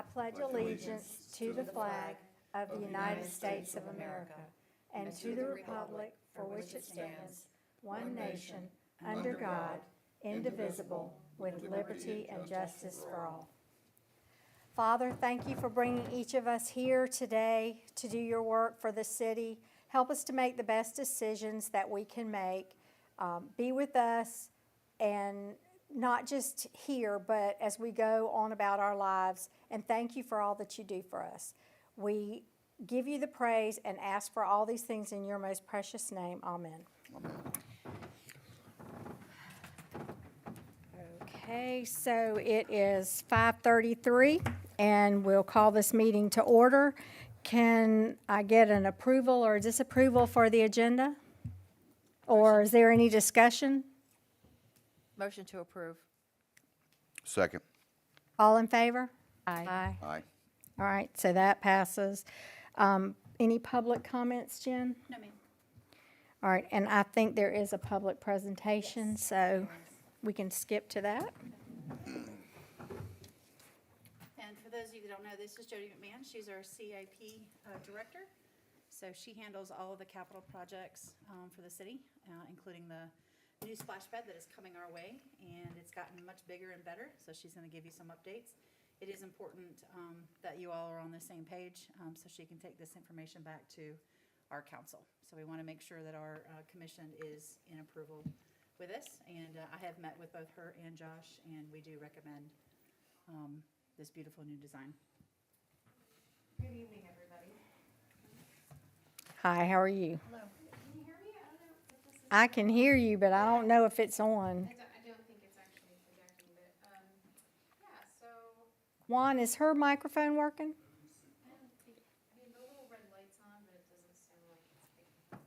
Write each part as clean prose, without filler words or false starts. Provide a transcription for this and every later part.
I pledge allegiance to the flag of the United States of America and to the republic for which it stands, one nation, under God, indivisible, with liberty and justice for all. Father, thank you for bringing each of us here today to do your work for the city. Help us to make the best decisions that we can make. Be with us, and not just here, but as we go on about our lives. And thank you for all that you do for us. We give you the praise and ask for all these things in your most precious name. Amen. Amen. Okay, so it is 5:33, and we'll call this meeting to order. Can I get an approval or disapproval for the agenda? Or is there any discussion? Motion to approve. Second. All in favor? Aye. Aye. All right, so that passes. Any public comments, Jen? No, ma'am. All right, and I think there is a public presentation, so we can skip to that. And for those of you that don't know, this is Jody McMahon. She's our CIP director. So she handles all of the capital projects for the city, including the new splash pad that is coming our way, and it's gotten much bigger and better, so she's going to give you some updates. It is important that you all are on the same page, so she can take this information back to our council. So we want to make sure that our commission is in approval with this, and I have met with both her and Josh, and we do recommend this beautiful new design. Good evening, everybody. Hi, how are you? Hello. Can you hear me? I don't know if this is. I can hear you, but I don't know if it's on. I don't think it's actually projecting, but, yeah, so, Juan, is her microphone working? I mean, the little red light's on, but it doesn't sound like it's picking.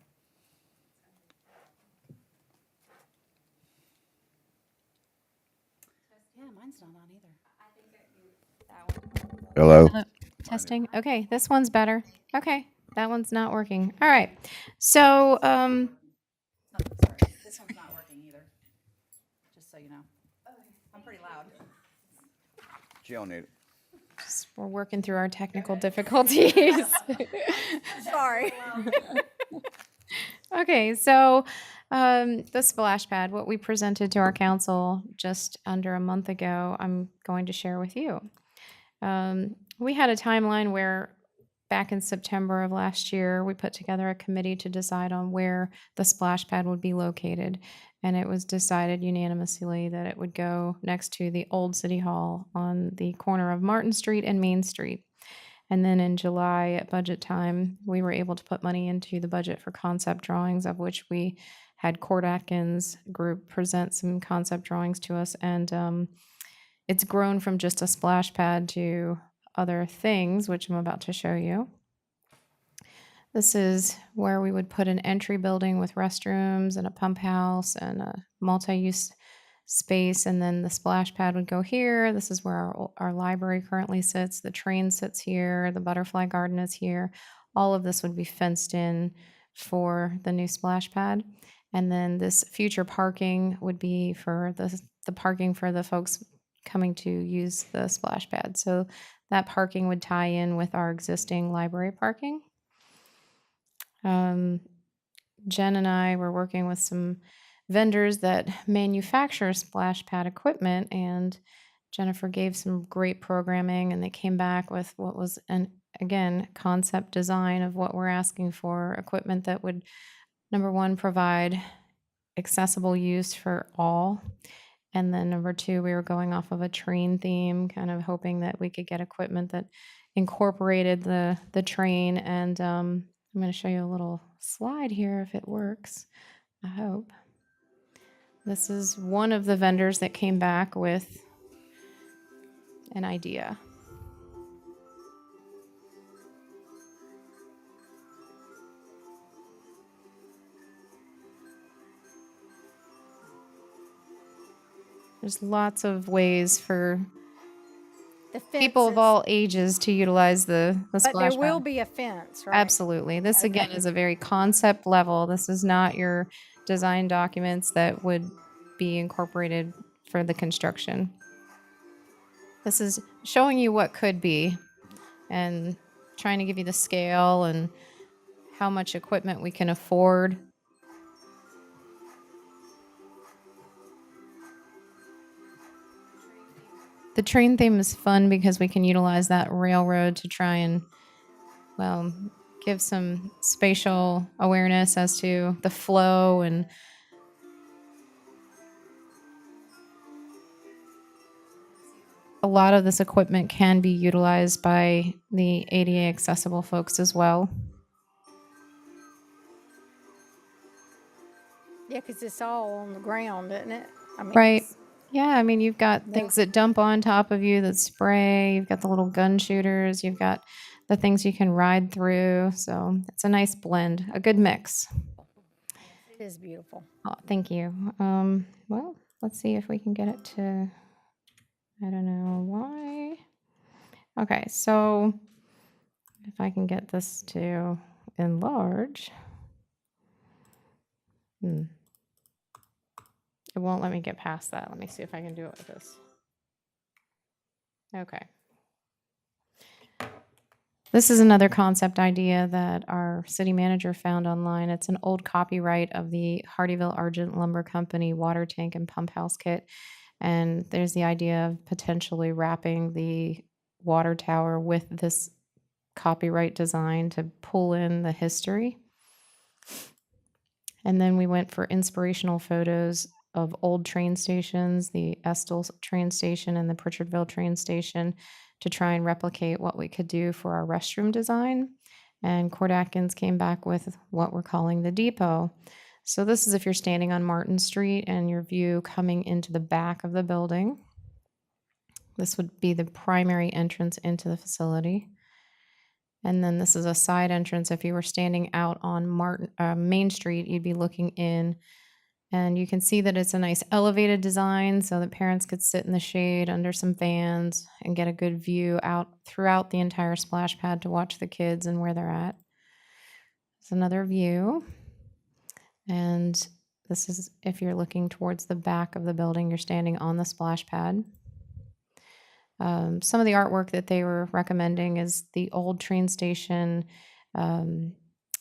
Yeah, mine's not on either. I think that you. Hello. Testing. Okay, this one's better. Okay, that one's not working. All right. So, Oh, sorry, this one's not working either, just so you know. I'm pretty loud. She don't need it. we're working through our technical difficulties. Sorry. Okay, so the splash pad, what we presented to our council just under a month ago, I'm going to share with you. We had a timeline where back in September of last year, we put together a committee to decide on where the splash pad would be located. And it was decided unanimously that it would go next to the old City Hall on the corner of Martin Street and Main Street. And then in July at budget time, we were able to put money into the budget for concept drawings, of which we had Court Atkins Group present some concept drawings to us. And it's grown from just a splash pad to other things, which I'm about to show you. This is where we would put an entry building with restrooms and a pump house and a multi-use space, and then the splash pad would go here. This is where our library currently sits. The train sits here. The butterfly garden is here. All of this would be fenced in for the new splash pad. And then this future parking would be for the parking for the folks coming to use the splash pad. So that parking would tie in with our existing library parking. Jen and I were working with some vendors that manufacture splash pad equipment, and Jennifer gave some great programming, and they came back with what was again concept design of what we're asking for, equipment that would, number one, provide accessible use for all. And then number two, we were going off of a train theme, kind of hoping that we could get equipment that incorporated the train. And I'm going to show you a little slide here if it works, I hope. This is one of the vendors that came back with an idea. There's lots of ways for The people of fences, all ages to utilize the but splash there will pad. be a fence, right? Absolutely. This again is a very concept level. This is not your design documents that would be incorporated for the construction. This is showing you what could be and trying to give you the scale and how much equipment we can afford. The train theme is fun because we can utilize that railroad to try and, well, give some spatial awareness as to the flow and a lot of this equipment can be utilized by the ADA accessible folks as well. Yeah, because it's all on the ground, isn't it? I mean, Right. it's- Yeah, I mean, you've got things that dump on top of you that spray. You've got the little gun shooters. You've got the things you can ride through. So it's a nice blend, a good mix. It is beautiful. Oh, thank you. Well, let's see if we can get it to, I don't know why. Okay, so if I can get this to enlarge. It won't let me get past that. Let me see if I can do it with this. Okay. This is another concept idea that our city manager found online. It's an old copyright of the Hardyville Argent Lumber Company water tank and pump house kit. And there's the idea of potentially wrapping the water tower with this copyright design to pull in the history. And then we went for inspirational photos of old train stations, the Estill train station and the Pritchardville train station, to try and replicate what we could do for our restroom design. And Cord Atkins came back with what we're calling the depot. So this is if you're standing on Martin Street and your view coming into the back of the building. This would be the primary entrance into the facility. And then this is a side entrance. If you were standing out on Main Street, you'd be looking in. And you can see that it's a nice elevated design so that parents could sit in the shade under some fans and get a good view out throughout the entire splash pad to watch the kids and where they're at. It's another view. And this is if you're looking towards the back of the building, you're standing on the splash pad. Some of the artwork that they were recommending is the old train station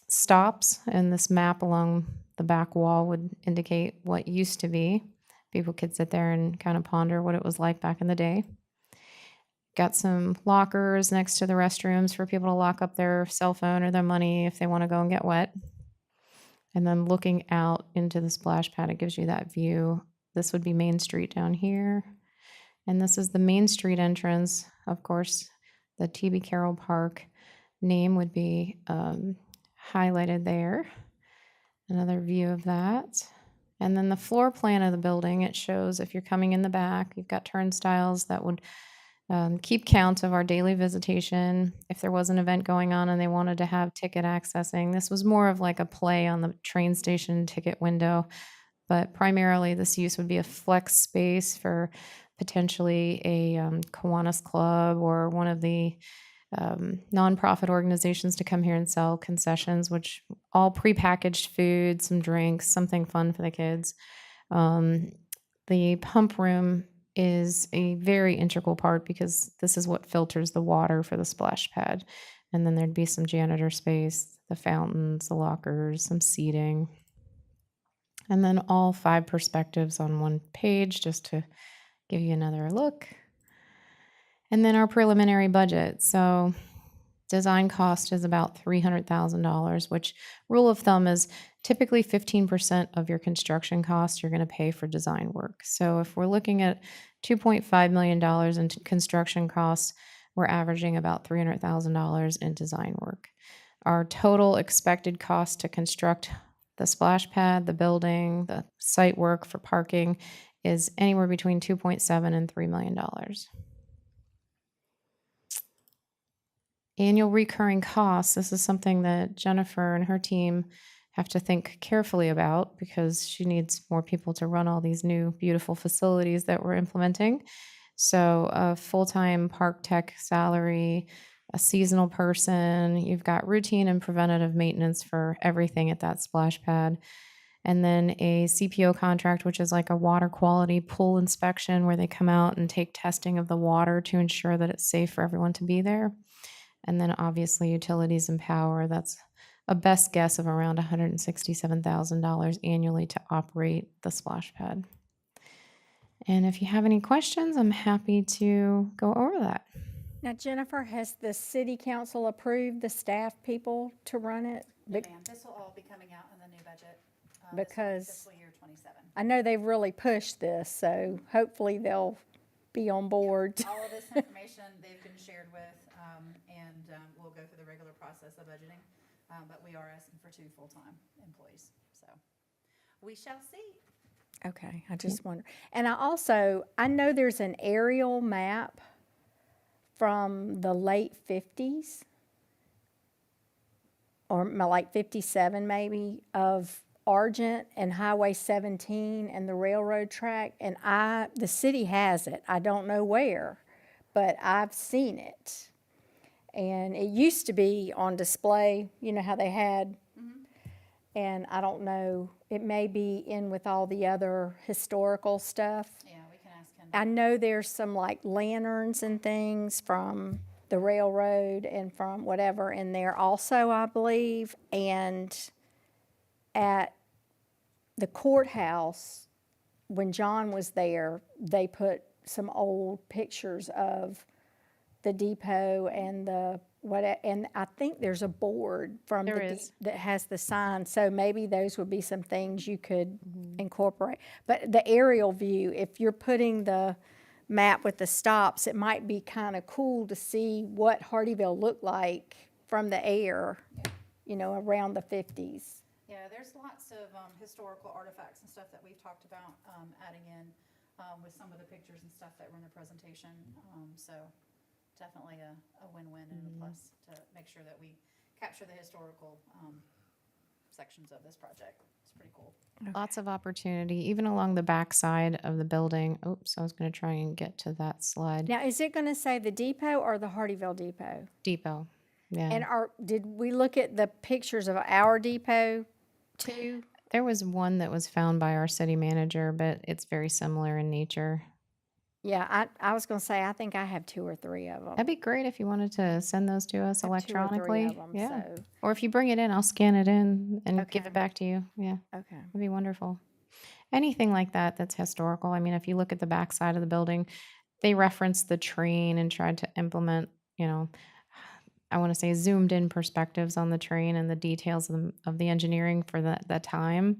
stops, and this map along the back wall would indicate what used to be. People could sit there and kind of ponder what it was like back in the day. Got some lockers next to the restrooms for people to lock up their cell phone or their money if they want to go and get wet. And then looking out into the splash pad, it gives you that view. This would be Main Street down here. And this is the Main Street entrance. Of course, the T.B. Carroll Park name would be highlighted there. Another view of that. And then the floor plan of the building, it shows if you're coming in the back, you've got turnstiles that would keep count of our daily visitation. If there was an event going on and they wanted to have ticket accessing, this was more of like a play on the train station ticket window. But primarily this use would be a flex space for potentially a Kiwanis Club or one of the nonprofit organizations to come here and sell concessions, which all prepackaged food, some drinks, something fun for the kids. The pump room is a very integral part because this is what filters the water for the splash pad. And then there'd be some janitor space, the fountains, the lockers, some seating. And then all 5 perspectives on one page just to give you another look. And then our preliminary budget. So design cost is about $300,000, which rule of thumb is typically 15% of your construction costs you're going to pay for design work. So if we're looking at $2.5 million in construction costs, we're averaging about $300,000 in design work. Our total expected cost to construct the splash pad, the building, the site work for parking is anywhere between $2.7 and $3 million. Annual recurring costs, this is something that Jennifer and her team have to think carefully about because she needs more people to run all these new beautiful facilities that we're implementing. So a full-time park tech salary, a seasonal person, you've got routine and preventative maintenance for everything at that splash pad. and then a CPO contract, which is like a water quality pool inspection where they come out and take testing of the water to ensure that it's safe for everyone to be there. And then obviously utilities and power, that's a best guess of around $167,000 annually to operate the splash pad. And if you have any questions, I'm happy to go over that. Now, Jennifer, has the city council approved the staff people to run it? No, ma'am, this will all be coming out in the new budget. This will be Because- Fiscal year 27. I know they've really pushed this, so hopefully they'll be on board. All of this information they've been shared with, and we'll go through the regular process of budgeting. But we are asking for 2 full-time employees, so we shall see. Okay, I just wonder. And I know there's an aerial map from the late 50s, or like 57 maybe, of Argent and Highway 17 and the railroad track. And the city has it. I don't know where, but I've seen it. And it used to be on display, you know how they had, and I don't know, it may be in with all the other historical stuff. Yeah, we can ask him. I know there's some like lanterns and things from the railroad and from whatever in there also, I believe. And at the courthouse, when John was there, they put some old pictures of the depot and and I think there's a board from There the is. that has the sign, so maybe those would be some things you could incorporate. But the aerial view, if you're putting the map with the stops, it might be kind of cool to see what Hardeeville looked like from the air, you know, around the 50s. Yeah, there's lots of historical artifacts and stuff that we've talked about adding in with some of the pictures and stuff that were in the presentation. So definitely a win-win and a plus to make sure that we capture the historical sections of this project. It's pretty cool. Lots of opportunity, even along the back side of the building. Oops, I was going to try and get to that slide. Now, is it going to say the depot or the Hardeeville depot? Depot. Yeah. And did we look at the pictures of our depot too? There was one that was found by our city manager, but it's very similar in nature. Yeah, I was going to say, I think I have 2 or 3 of them. That'd be great if you wanted to send those to us electronically. Yeah. Or if you bring it in, I'll scan it in and give Okay. it back to you. Yeah, Okay. that'd be wonderful. Anything like that that's historical. I mean, if you look at the back side of the building, they referenced the train and tried to implement, you know, I want to say zoomed in perspectives on the train and the details of the engineering for that time.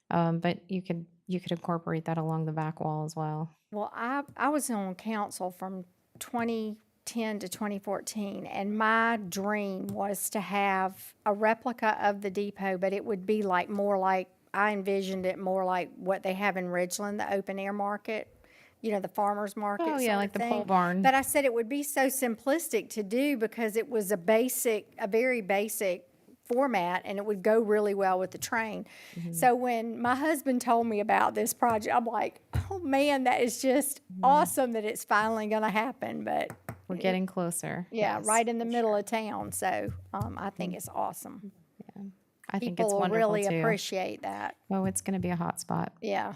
But you could incorporate that along the back wall as well. Well, I was on council from 2010 to 2014, and my dream was to have a replica of the depot, but it would be like more like, I envisioned it more like what they have in Ridgeland, the open air market, you know, the farmer's market. Oh, yeah, sort like of the thing. pole barn. But I said it would be so simplistic to do because it was a very basic format, and it would go really well with the train. So when my husband told me about this project, I'm like, oh man, that is just awesome that it's finally going to happen. But We're getting closer. yeah, Yes. right in the middle of town. So I think it's awesome. I think People it's will wonderful really too. appreciate that. Oh, it's going to be a hot spot. Yeah.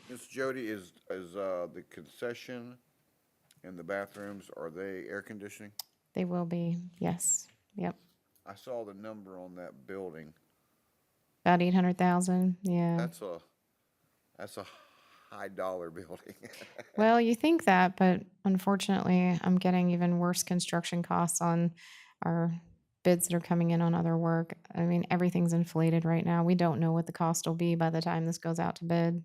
Miss Jody, is the concession and the bathrooms, are they air conditioning? They will be. Yes. Yep. I saw the number on that building. About 800,000. Yeah. That's a high dollar building. Well, you think that, but unfortunately, I'm getting even worse construction costs on our bids that are coming in on other work. I mean, everything's inflated right now. We don't know what the cost will be by the time this goes out to bid,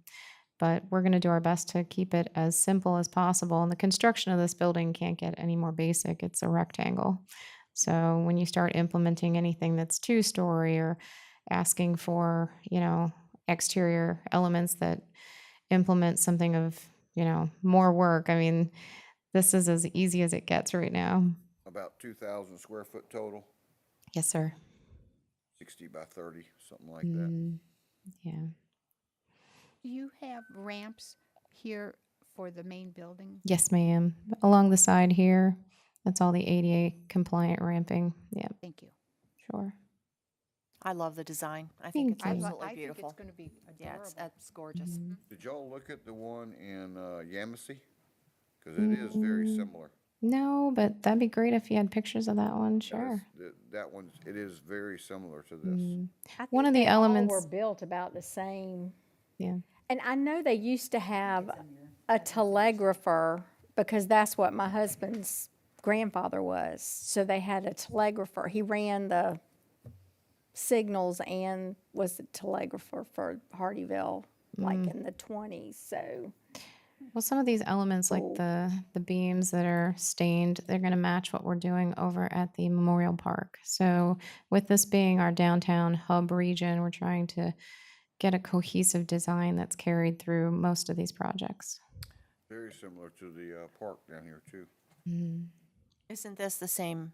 but we're going to do our best to keep it as simple as possible. And the construction of this building can't get any more basic. It's a rectangle. So when you start implementing anything that's 2-story or asking for, you know, exterior elements that implement something of, you know, more work, I mean, this is as easy as it gets right now. About 2,000 square foot total, Yes, sir. 60 by 30, something like that. Yeah. Do you have ramps here for the main building? Yes, ma'am. Along the side here, that's all the ADA compliant ramping. Yeah, Thank you. sure. I love the design. I think Thank it's you. absolutely I think beautiful. it's gonna be Yeah, adorable. it's gorgeous. Did y'all look at the one in Yamasee? Because it is very similar. No, but that'd be great if you had pictures of that one, sure. That one, it is very similar to this. I One think of the they all elements- were built about the same. Yeah. And I know they used to have a telegrapher because that's what my husband's grandfather was. So they had a telegrapher. He ran the signals and was the telegrapher for Hardyville, like in the 20s. So Well, some of these elements, like the beams that are stained, they're going to match what we're doing over at the Memorial Park. So, with this being our downtown hub region, we're trying to get a cohesive design that's carried through most of these projects. Very similar to the park down here too. Isn't this the same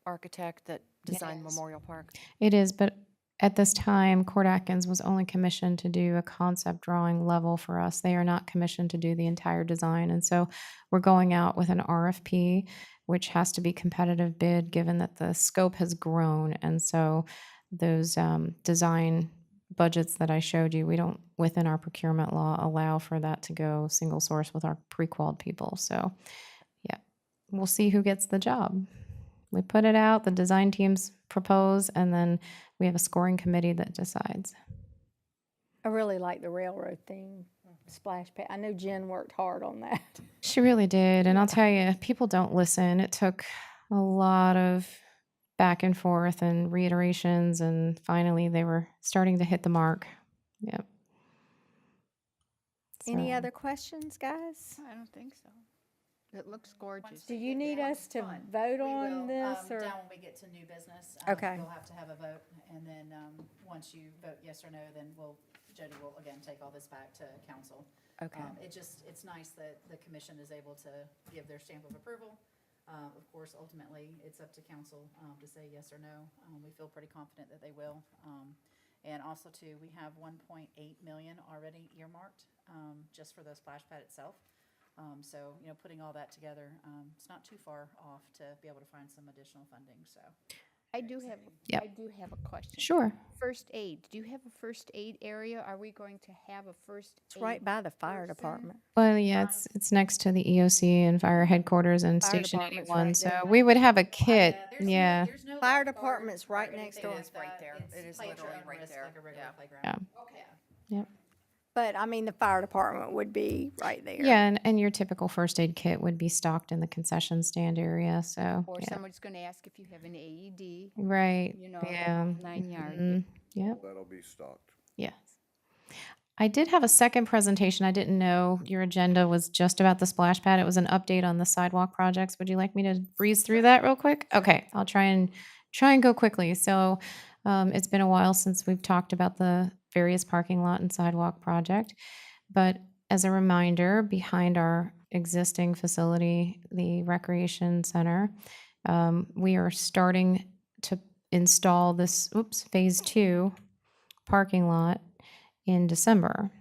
architect that designed Memorial Park? It is, but at this time, Court Atkins was only commissioned to do a concept drawing level for us. They are not commissioned to do the entire design. And so we're going out with an RFP, which has to be competitive bid given that the scope has grown. And so those design budgets that I showed you, we don't, within our procurement law, allow for that to go single source with our pre-qualified people. So yeah, we'll see who gets the job. We put it out, the design teams propose, and then we have a scoring committee that decides. I really like the railroad theme, splash pad. I know Jen worked hard on that. She really did. And I'll tell you, people don't listen. It took a lot of back and forth and reiterations, and finally they were starting to hit the mark. Yep. Any So- other questions, guys? I don't think so. It looks gorgeous. Do you need us to vote We will, on this or? down when we get to new business. Okay. We'll have to have a vote, and then, once you vote yes or no, then Jody will again take all this back to council. Okay. It's nice that the commission is able to give their stamp of approval. Of course, ultimately, it's up to council, to say yes or no. We feel pretty confident that they will. And also too, we have 1.8 million already earmarked, just for the splash pad itself. So, putting all that together, it's not too far off to be able to find some additional funding, so. I do have, Yep. I do have a question. Sure. First aid, do you have a first aid area? Are we going to have a first It's right aid by the fire person? department. Well, yeah, it's next to the EOC and fire headquarters and Fire Station department's 81. right So there. we would have a kit. There's no- Yeah. there's no Fire lifeguard department's right or next anything door. like It is right that. there. It's It is play your literally own right risk there. like a regular Yeah. playground. Yeah. Okay. Yep. But I mean, the fire department would be right there. Yeah, and your typical first aid kit would be stocked in the concession stand area. So Or yeah. someone's gonna ask if you have an AED, Right. you know, the Yeah. whole 9 yards. Mhm. Yep. That'll be stocked. Yes. I did have a second presentation. I didn't know your agenda was just about the splash pad. It was an update on the sidewalk projects. Would you like me to breeze through that real quick? Okay, I'll try and go quickly. So, it's been a while since we've talked about the various parking lot and sidewalk project. But as a reminder, behind our existing facility, the recreation center, we are starting to install this, phase 2 parking lot in December.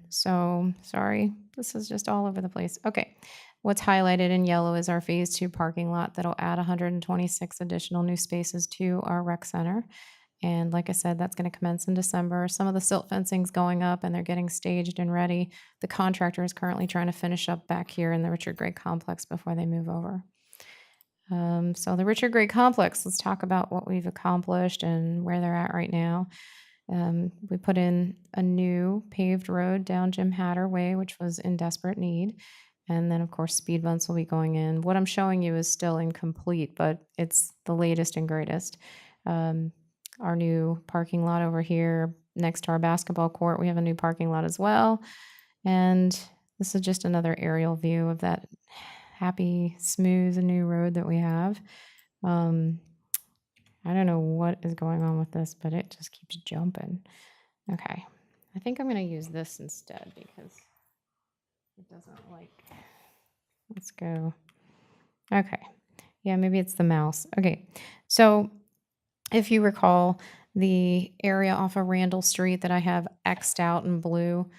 So sorry, this is just all over the place. Okay. What's highlighted in yellow is our phase 2 parking lot that'll add 126 additional new spaces to our rec center. And like I said, that's going to commence in December. Some of the silt fencing's going up and they're getting staged and ready. The contractor is currently trying to finish up back here in the Richard Gray complex before they move over. So the Richard Gray complex, let's talk about what we've accomplished and where they're at right now. We put in a new paved road down Jim Hatter Way, which was in desperate need. And then, of course, speed bumps will be going in. What I'm showing you is still incomplete, but it's the latest and greatest. Our new parking lot over here next to our basketball court, we have a new parking lot as well. And this is just another aerial view of that happy, smooth new road that we have. I don't know what is going on with this, but it just keeps jumping. Okay. I think I'm going to use this instead because it doesn't like. Let's go. Okay. Yeah, maybe it's the mouse. Okay. So if you recall, the area off of Randall Street that I have X'd out in blue,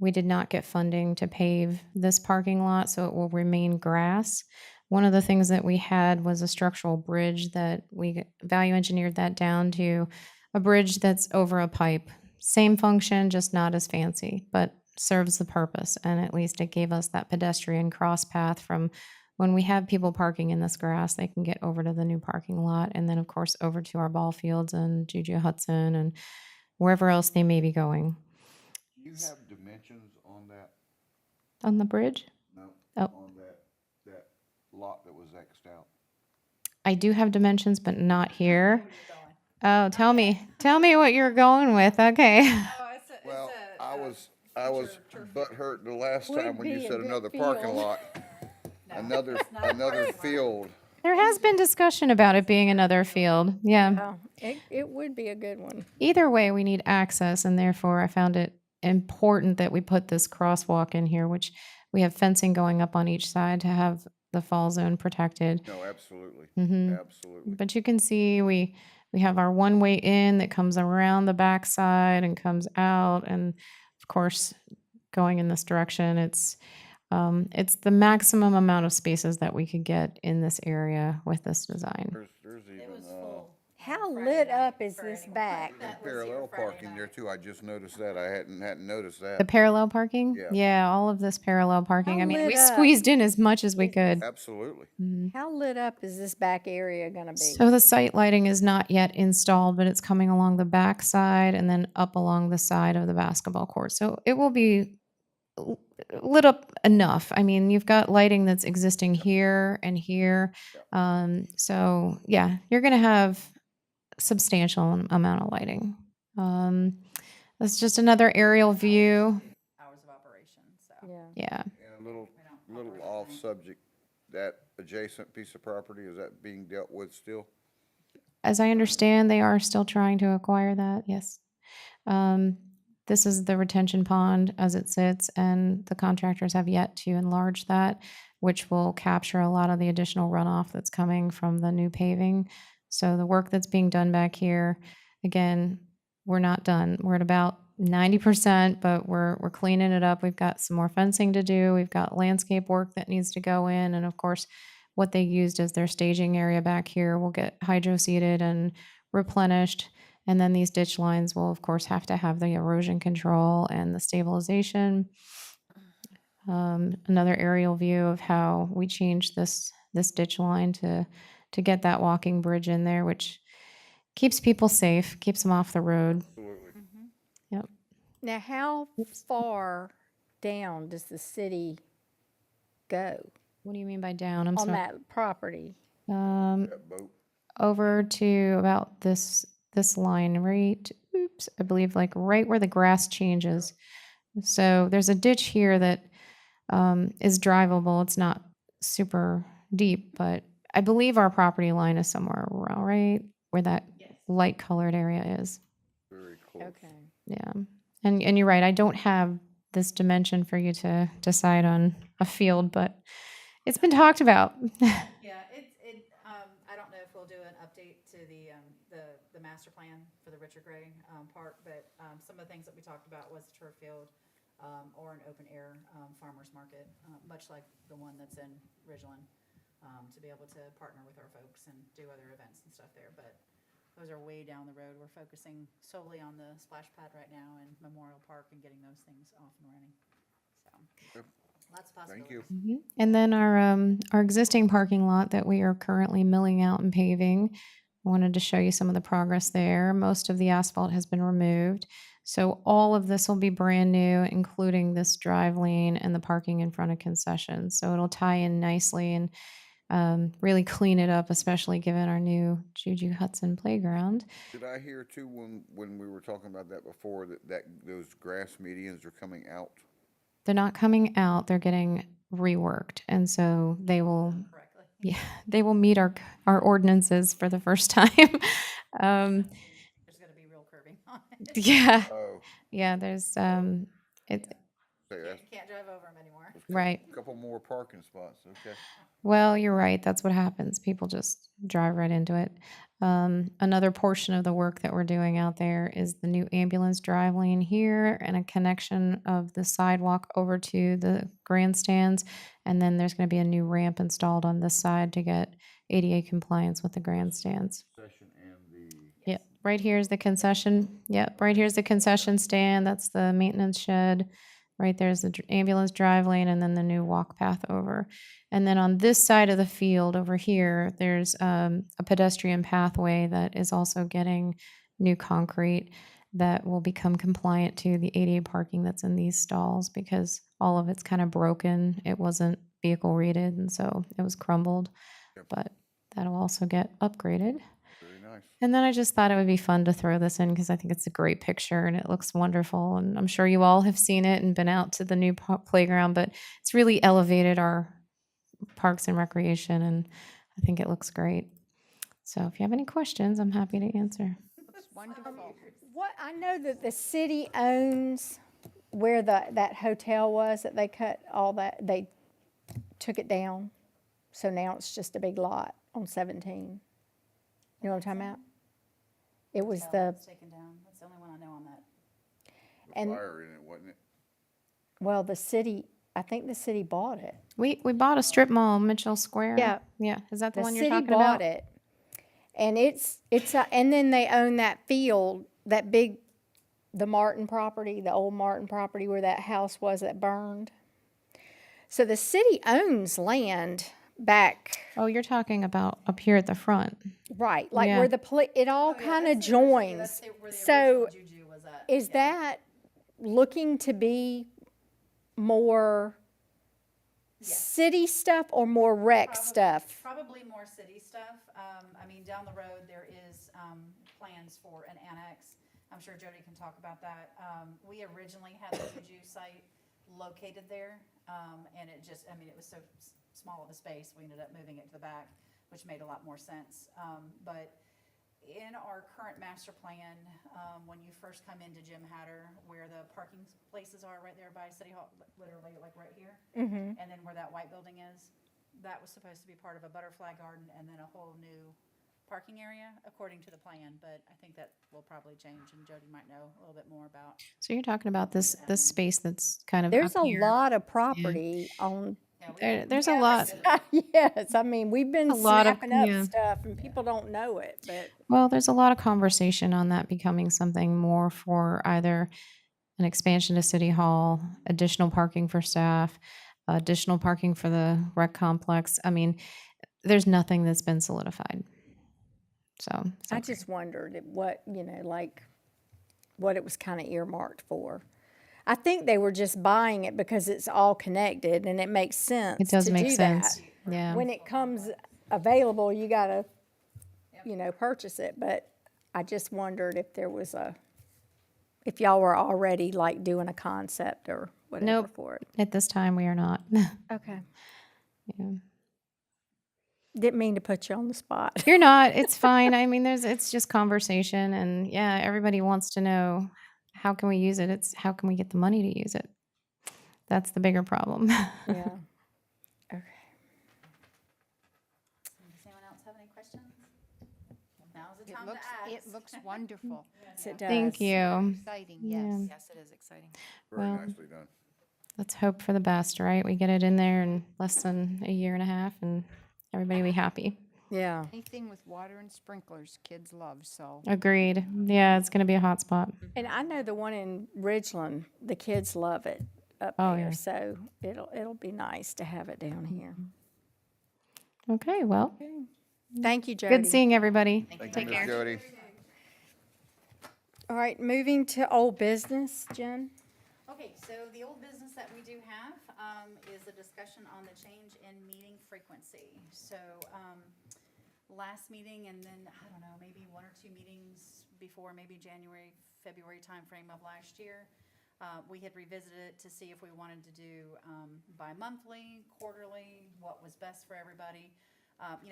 we did not get funding to pave this parking lot, so it will remain grass. One of the things that we had was a structural bridge that we value engineered that down to a bridge that's over a pipe. Same function, just not as fancy, but serves the purpose. And at least it gave us that pedestrian cross path from when we have people parking in this grass, they can get over to the new parking lot. And then, of course, over to our ball fields and Juju Hudson and wherever else they may be going. Do you have dimensions on that? On the bridge? No. Oh. On that lot that was Xed out? I do have dimensions, but not here. Oh, tell me what you're going with. Okay. Oh, Well, I was butthurt the last Would time when you be a said good another parking field. lot. Another not a parking lot. field. There has been discussion about it being another field. Yeah. Oh, it would be a good one. Either way, we need access, and therefore I found it important that we put this crosswalk in here, which we have fencing going up on each side to have the fall zone protected. No, absolutely. Mhm. Absolutely. But you can see we have our one way in that comes around the backside and comes out, and of course, going in this direction, it's the maximum amount of spaces that we could get in this area with this design. There's It even, was full. How Friday lit night up is for this anyone back? that was here parallel Friday parking there night. too. I just noticed that. I hadn't noticed The that. parallel parking? Yeah. All of this parallel parking. How I mean, lit we up squeezed in as much as we could. Absolutely. How lit up is this back area gonna be? So the site lighting is not yet installed, but it's coming along the back side and then up along the side of the basketball court. So it will be lit up enough. I mean, you've got lighting that's existing here and here. So yeah, you're going to have substantial amount of lighting. That's just another aerial view. Hours of operation, so. Yeah. Yeah. And a little off subject, that adjacent piece of property, is that being dealt with still? As I understand, they are still trying to acquire that. Yes. This is the retention pond as it sits, and the contractors have yet to enlarge that, which will capture a lot of the additional runoff that's coming from the new paving. So the work that's being done back here, again, we're not done. We're at about 90%, but we're cleaning it up. We've got some more fencing to do. We've got landscape work that needs to go in, and of course, what they used as their staging area back here will get hydro seeded and replenished. And then these ditch lines will, of course, have to have the erosion control and the stabilization. Another aerial view of how we changed this ditch line to get that walking bridge in there, which keeps people safe, keeps them off the road. Absolutely. Yep. Now, how far down does the city go What do you mean by down? I'm on sorry. that property? That boat. Over to about this line, right? Oops, I believe like right where the grass changes. So there's a ditch here that is drivable. It's not super deep, but I believe our property line is somewhere around right where that light colored area is. Very close. Okay. Yeah. And you're right. I don't have this dimension for you to decide on a field, but it's been talked about. Yeah, I don't know if we'll do an update to the master plan for the Richard Gray Park, but some of the things that we talked about was the turf field or an open air farmer's market, much like the one that's in Ridgeland, to be able to partner with our folks and do other events and stuff there. But those are way down the road. We're focusing solely on the splash pad right now and Memorial Park and getting those things off and running. So, Yep. lots of Thank possibilities. you. And then our existing parking lot that we are currently milling out and paving. I wanted to show you some of the progress there. Most of the asphalt has been removed. So all of this will be brand new, including this drive lane and the parking in front of concessions. So it'll tie in nicely and really clean it up, especially given our new Juju Hudson playground. Did I hear too, when we were talking about that before, that those grass medians are coming out? They're not coming out, they're getting reworked. And so they will Correctly. Yeah, they will meet our ordinances for the first time. There's gonna be real curbing on it. Yeah, Oh, yeah. There's it say that's You can't drive over them anymore. right. a couple more parking spots, okay. Well, you're right. That's what happens. People just drive right into it. Another portion of the work that we're doing out there is the new ambulance drive lane here and a connection of the sidewalk over to the grandstands. And then there's going to be a new ramp installed on this side to get ADA compliance with the grandstands. Concession and the, Yep, right here's the concession. Yep, right here's the concession stand. That's the maintenance shed. Right there's the ambulance drive lane and then the new walk path over. And then on this side of the field over here, there's a pedestrian pathway that is also getting new concrete that will become compliant to the ADA parking that's in these stalls because all of it's kind of broken. It wasn't vehicle rated and so it was crumbled. Yep. But that'll also get upgraded. very nice. And then I just thought it would be fun to throw this in because I think it's a great picture and it looks wonderful. And I'm sure you all have seen it and been out to the new playground, but it's really elevated our parks and recreation. And I think it looks great. So if you have any questions, I'm happy to answer. Looks wonderful. What, I know that the city owns where that hotel was that they cut all that, they took it down. So now it's just a big lot on 17. You know what I'm talking about? It was the, It's taken down. That's the only one I know on that. and, Fire in it, wasn't it? well, the city, I think the city bought it. We bought a strip mall, Mitchell Square. Yeah. Yeah. Is that the The one you're city talking bought about? it. And and then they own that field, that big, the Martin property, the old Martin property where that house was that burned. So the city owns land back, Oh, you're talking about up here at the front. right, like Yeah. where it all kind of joins. So Juju was at. is that looking to be more city stuff or more rec stuff? Probably more city stuff. I mean, down the road, there is, plans for an annex. I'm sure Jody can talk about that. We originally had the Juju site located there, and it just, I mean, it was so small of a space, we ended up moving it to the back, which made a lot more sense. But in our current master plan, when you first come into Jim Hatter, where the parking places are right there by City Hall, literally like right here, and then where that white building is, that was supposed to be part of a butterfly garden and then a whole new parking area, according to the plan, but I think that will probably change, and Jody might know a little bit more about. So you're talking about this space that's kind of There's up a here. lot of property on, Yeah, we- There's a lot. yes, I mean, we've been A lot of- snapping up yeah. stuff and people don't know it, but. Well, there's a lot of conversation on that becoming something more for either an expansion to City Hall, additional parking for staff, additional parking for the rec complex. I mean, there's nothing that's been solidified. So, I just wondered what, like, what it was kind of earmarked for. I think they were just buying it because it's all connected and it makes sense it does to make do sense. that. Yeah. When it comes available, you gotta, purchase it. But I just wondered if there was if y'all were already like doing a concept or whatever Nope. for it. At this time, we are not. Okay. Yeah. Didn't mean to put you on the spot. You're not. It's fine. I mean, it's just conversation, and yeah, everybody wants to know how can we use it. It's how can we get the money to use it. That's the bigger problem. Yeah. Okay. Does anyone else have any questions? Now's the It time looks, to ask. it looks wonderful. Yes, it does. Thank you. Exciting, Yeah. yes. Yes, it is exciting. Very Well, nicely done. Let's hope for the best, right? We get it in there in less than a year and a half, and everybody will be happy. Yeah. Anything with water and sprinklers, kids love, so. Agreed. Yeah, it's going to be a hot spot. And I know the one in Ridgeland, the kids love it up Oh, there. yeah. So it'll be nice to have it down here. Okay, well, Thank you, Jody. good seeing everybody. Thank you, Ms. Jody. All right, moving to old business, Jen. Okay, so the old business that we do have is a discussion on the change in meeting frequency. So last meeting and then, I don't know, maybe one or two meetings before, maybe January, February timeframe of last year, we had revisited it to see if we wanted to do bi-monthly, quarterly, what was best for everybody.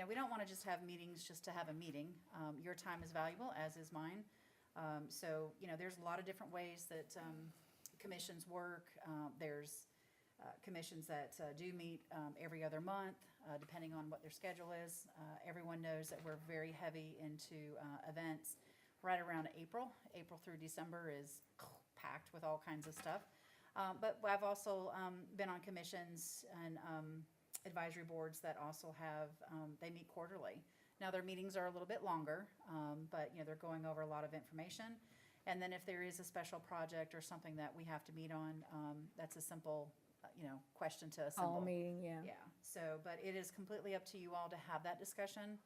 We don't want to just have meetings just to have a meeting. Your time is valuable, as is mine. So, there's a lot of different ways that commissions work. There's commissions that do meet every other month, depending on what their schedule is. Everyone knows that we're very heavy into events right around April. April through December is packed with all kinds of stuff. But I've also been on commissions and advisory boards that also have, they meet quarterly. Now, their meetings are a little bit longer, but, you know, they're going over a lot of information. And then if there is a special project or something that we have to meet on, that's a simple, you know, question to assemble. All meeting, yeah. Yeah, so, but it is completely up to you all to have that discussion.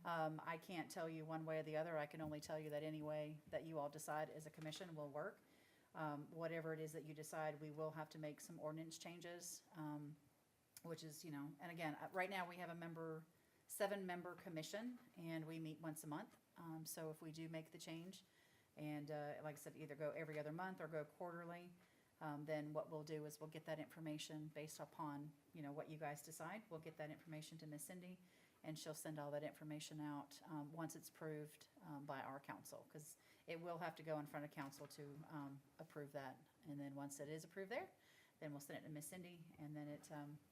I can't tell you one way or the other. I can only tell you that any way that you all decide as a commission will work. Whatever it is that you decide, we will have to make some ordinance changes, which is, you know, and again, right now we have a 7-member commission, and we meet once a month. So if we do make the change, and like I said, either go every other month or go quarterly, then what we'll do is we'll get that information based upon, you know, what you guys decide. We'll get that information to Miss Cindy, and she'll send all that information out once it's approved by our council, because it will have to go in front of council to approve that. And then once it is approved there, then we'll send it to Miss Cindy, and then it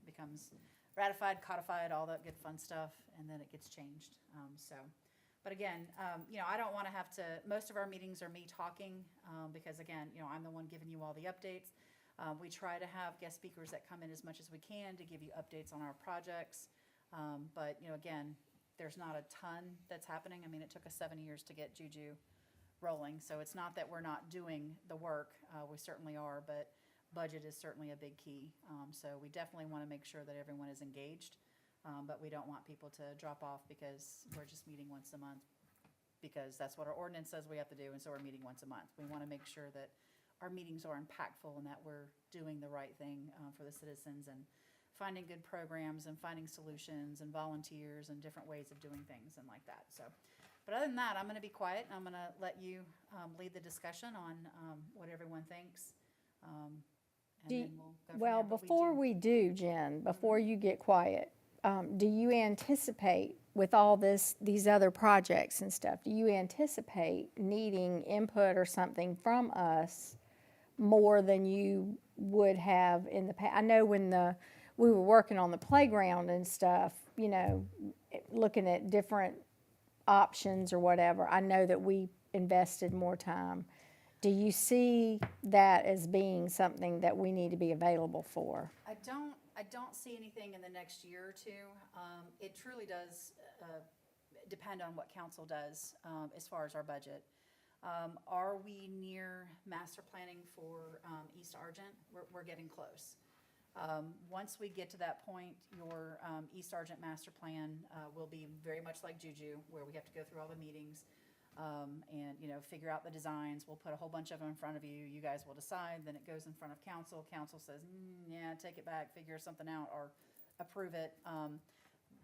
becomes ratified, codified, all that good fun stuff, and then it gets changed. But again, you know, I don't want to have to, most of our meetings are me talking, because again, you know, I'm the one giving you all the updates. We try to have guest speakers that come in as much as we can to give you updates on our projects. But, you know, again, there's not a ton that's happening. I mean, it took us 7 years to get Juju rolling, so it's not that we're not doing the work. We certainly are, but budget is certainly a big key. So we definitely want to make sure that everyone is engaged. But we don't want people to drop off because we're just meeting once a month, because that's what our ordinance says we have to do, and so we're meeting once a month. We want to make sure that our meetings are impactful and that we're doing the right thing for the citizens, and finding good programs and finding solutions and volunteers and different ways of doing things and like that. So, but other than that, I'm going to be quiet, and I'm going to let you lead the discussion on what everyone thinks. And then we'll go from Well, there. But before we do, Jen, before you get quiet, do you anticipate with all these other projects and stuff, do you anticipate needing input or something from us more than you would have in the past? I know when we were working on the playground and stuff, you know, looking at different options or whatever, I know that we invested more time. Do you see that as being something that we need to be available for? I don't see anything in the next year or two. It truly does depend on what council does as far as our budget. Are we near master planning for East Argent? We're getting close. Once we get to that point, your East Argent master plan will be very much like Juju, where we have to go through all the meetings and, you know, figure out the designs. We'll put a whole bunch of them in front of you. You guys will decide. Then it goes in front of council. Council says, yeah, take it back, figure something out, or approve it.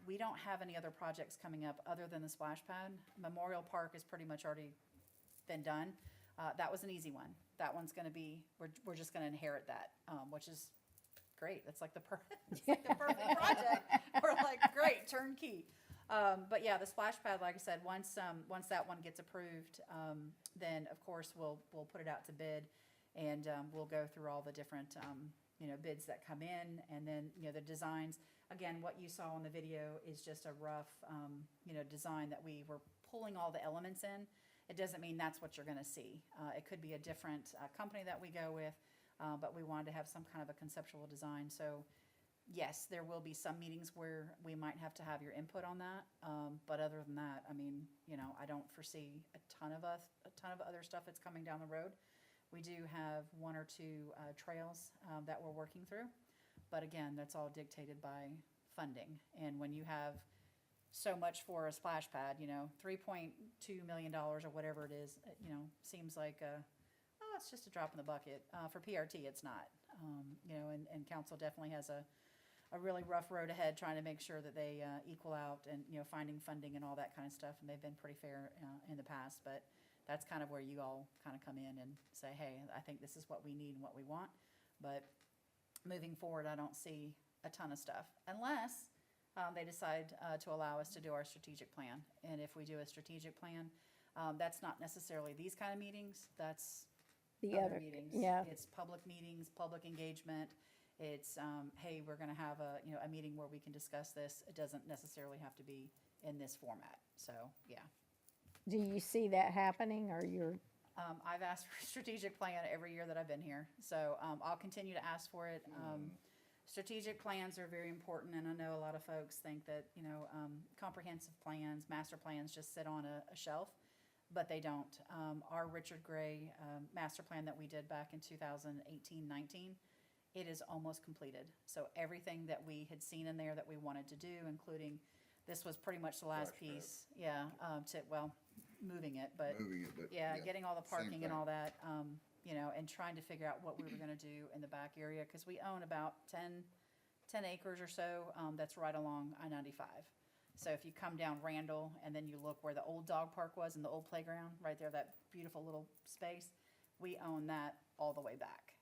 We don't have any other projects coming up other than the splash pad. Memorial Park has pretty much already been done. That was an easy one. That one's going to be, we're just going to inherit that, which is great. It's like the perfect project. We're like, great, turnkey. But yeah, the splash pad, like I said, once that one gets approved, then of course we'll put it out to bid, and we'll go through all the different you know, bids that come in, and then, you know, the designs. Again, what you saw in the video is just a rough you know, design that we were pulling all the elements in. It doesn't mean that's what you're going to see. It could be a different company that we go with, but we wanted to have some kind of a conceptual design. So yes, there will be some meetings where we might have to have your input on that. But other than that, I mean, you know, I don't foresee a ton of other stuff that's coming down the road. We do have 1 or 2 trails that we're working through. But again, that's all dictated by funding. And when you have so much for a splash pad, you know, $3.2 million or whatever it is, you know, seems like it's just a drop in the bucket. For PRT, it's not. You know, and council definitely has a really rough road ahead trying to make sure that they equal out and, you know, finding funding and all that kind of stuff. And they've been pretty fair in the past, but that's kind of where you all kind of come in and say, hey, I think this is what we need and what we want. But moving forward, I don't see a ton of stuff unless they decide to allow us to do our strategic plan. And if we do a strategic plan, that's not necessarily these kind of meetings. That's The other other, meetings. yeah. It's public meetings, public engagement. It's, hey, we're going to have a meeting where we can discuss this. It doesn't necessarily have to be in this format. So, yeah. Do you see that happening, or you're I've asked for a strategic plan every year that I've been here, so I'll continue to ask for it. Strategic plans are very important, and I know a lot of folks think that, comprehensive plans, master plans just sit on a shelf, but they don't. Our Richard Gray master plan that we did back in 2018-19, it is almost completed. So everything that we had seen in there that we wanted to do, including, this was pretty much the last Splash pad. piece, moving it, but. Moving it, but. Yeah, getting all the same parking and thing. all that, and trying to figure out what we were gonna do in the back area, cause we own about 10 acres or so, that's right along I-95. So if you come down Randall and then you look where the old dog park was and the old playground, right there, that beautiful little space, we own that all the way back.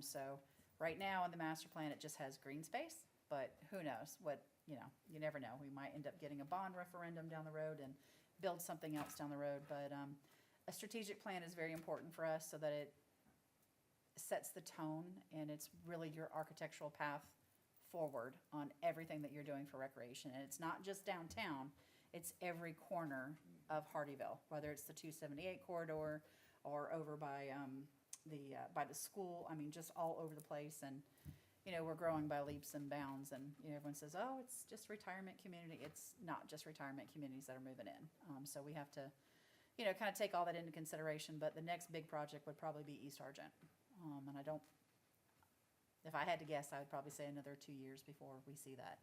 So right now in the master plan, it just has green space, but who knows what, you never know. We might end up getting a bond referendum down the road and build something else down the road, but, a strategic plan is very important for us so that it sets the tone and it's really your architectural path forward on everything that you're doing for recreation. And it's not just downtown, it's every corner of Hardyville, whether it's the 278 corridor or over by the school. I mean, just all over the place. And, we're growing by leaps and bounds, and, everyone says, oh, it's just retirement community. It's not just retirement communities that are moving in. So we have to, kind of take all that into consideration, but the next big project would probably be East Argent. And if I had to guess, I would probably say another 2 years before we see that.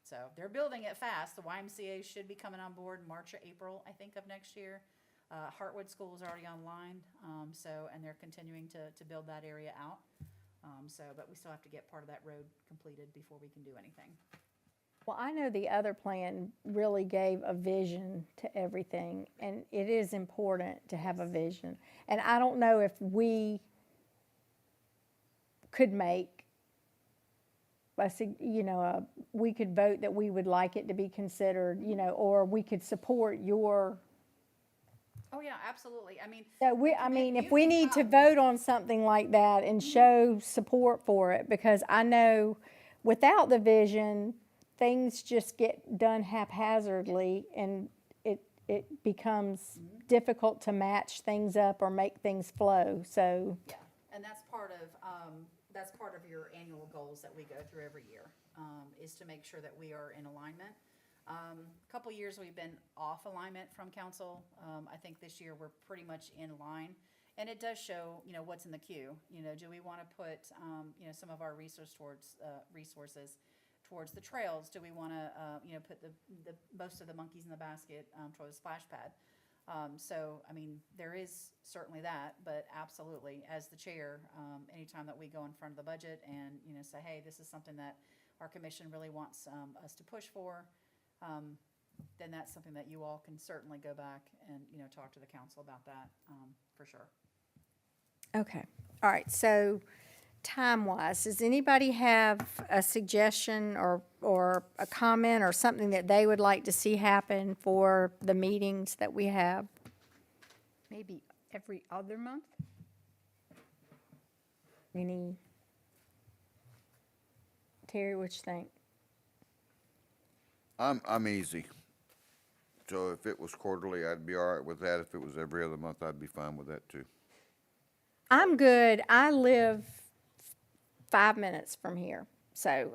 So they're building it fast. The YMCA should be coming on board March or April, I think, of next year. Hartwood School is already online, and they're continuing to build that area out. But we still have to get part of that road completed before we can do anything. Well, I know the other plan really gave a vision to everything, and it is important to have a vision. And I don't know if we could make, we could vote that we would like it to be considered, or we could support your. Oh, yeah, absolutely. I mean. So if we need to vote on something like that and show support for it, because I know without the vision, things just get done haphazardly, and it becomes difficult to match things up or make things flow, so. Yeah, and that's part of your annual goals that we go through every year, is to make sure that we are in alignment. A couple years we've been off alignment from council. I think this year we're pretty much in line, and it does show, what's in the queue. Do we want to put, some of our resources towards the trails? Do we want to, put the most of the monkeys in the basket towards the splash pad? There is certainly that, but absolutely, as the chair, anytime that we go in front of the budget and, say, hey, this is something that our commission really wants us to push for, then that's something that you all can certainly go back and, talk to the council about that, for sure. Okay, all right, so time-wise, does anybody have a suggestion or a comment or something that they would like to see happen for the meetings that we have? Maybe every other month? Terry, what you think? I'm easy. So if it was quarterly, I'd be all right with that. If it was every other month, I'd be fine with that too. I'm good. I live 5 minutes from here. So,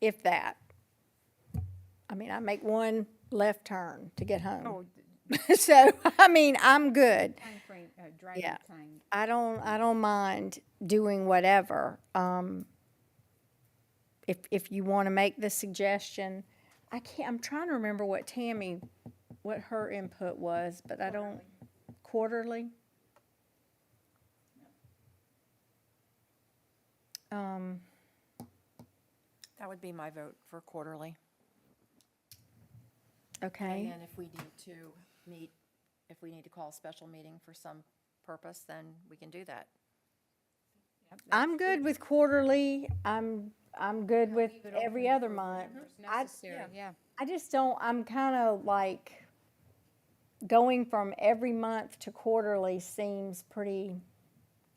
if that. I make one left turn to get home. Oh, So, I'm good. time frame, driving Yeah. time. I don't mind doing whatever. If you want to make the suggestion, I'm trying to remember what her input was, but I don't. Quarterly? That would be my vote for quarterly. Okay. And then if we need to meet, if we need to call a special meeting for some purpose, then we can do that. Yep, I'm good with quarterly. I'm good with leave it every open other for month. whatever's necessary, yeah. I just don't, I'm kind of like, going from every month to quarterly seems pretty